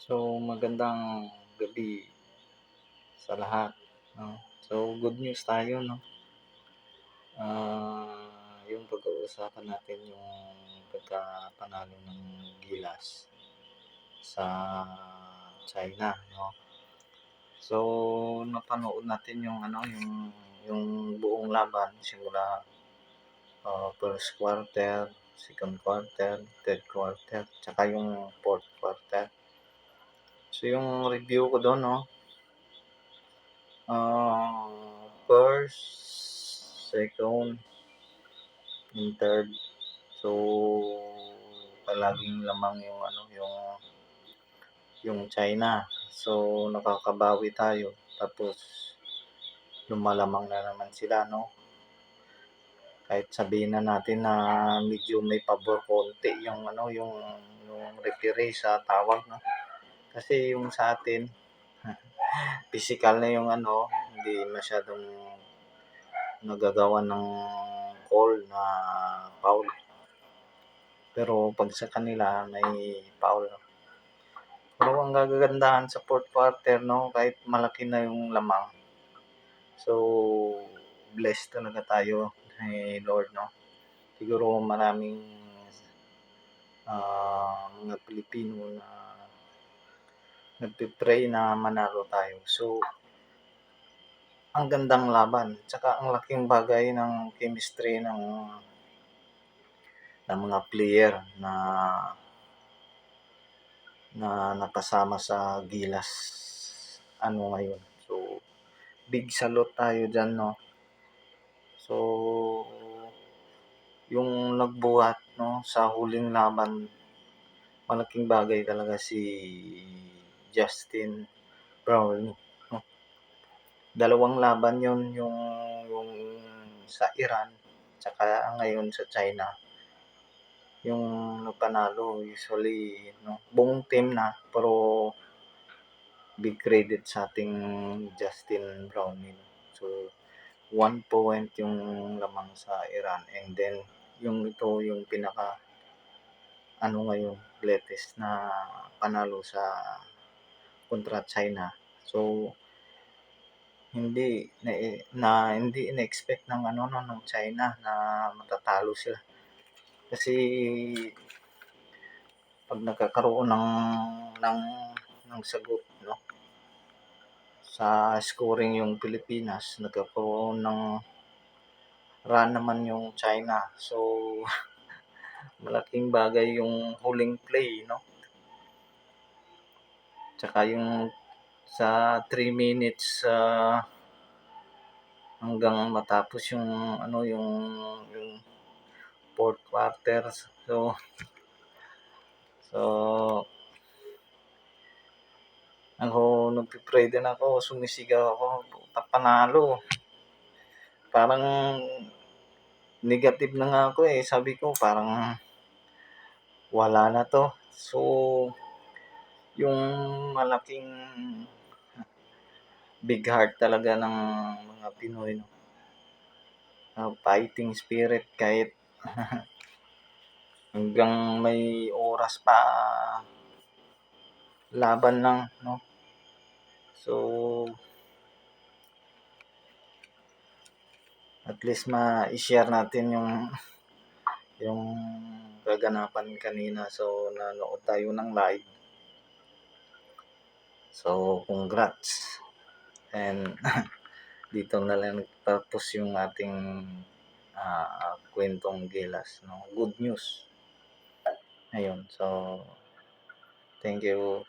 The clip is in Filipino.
So, magandang gabi sa lahat, 'no. So, good news tayo, 'no. Yung pag-uusapan natin yung pagkapanalo ng Gilas sa China, 'no. So, napanood natin yung buong laban simula, first quarter, second quarter, third quarter, tsaka yung fourth quarter. So, yung review ko dun, 'no, first, second, and third. So, palaging lamang yung China. So, nakakabawi tayo. Tapos, lumalamang na naman sila, 'no. Kahit sabihin na natin na medyo may pabor konti yung referee sa tawag, 'no. Kasi yung sa atin, physical na yung hindi masyadong nagagawa ng call na foul. Pero 'pag sa kanila may foul. Pero ang kagandahan sa fourth quarter, 'no, kahit malaki na yung lamang. So, blessed talaga tayo ni Lord, 'no. Siguro maraming, mga Pilipino na nagpe-pray na manalo tayo. So, ang gandang laban, tsaka ang laking bagay ng chemistry ng mga player na na nakasama sa Gilas ngayon. So, big salute tayo diyan, 'no. So, yung nagbuhat, 'no, sa huling laban, malaking bagay talaga si Justin Brownlee, 'no. Dalawang laban yon, yung sa Iran tsaka ngayon sa China. Yung panalo usually, 'no, buong team na, pero big credit sa ating Justin Brownlee. So, 1 point yung lamang sa Iran, and then yung pinaka ngayon latest na panalo sa kontra China. So, hindi hindi in-expect ng China na matatalo sila. Kasi 'pag nagkakaroon ng sagot, 'no, sa scoring yung Pilipinas, nagkakaroon ng run naman yung China. So, malaking bagay yung huling play, 'no. Tsaka yung sa 3 minutes, hanggang matapos yung fourth quarter. So, nagpe-pray din ako, sumisigaw ako, panalo. Parang negative na nga ako, sabi ko parang wala na 'to. So, yung malaking big heart talaga ng mga Pinoy, 'no, fighting spirit kahit hanggang may oras pa, laban lang, 'no. So, at least mai-share natin yung kaganapan kanina. So, nanood tayo ng live. So, congrats. And dito na lang nagtatapos yung ating, kuwentong Gilas, 'no. Good news. Ayun, so thank you.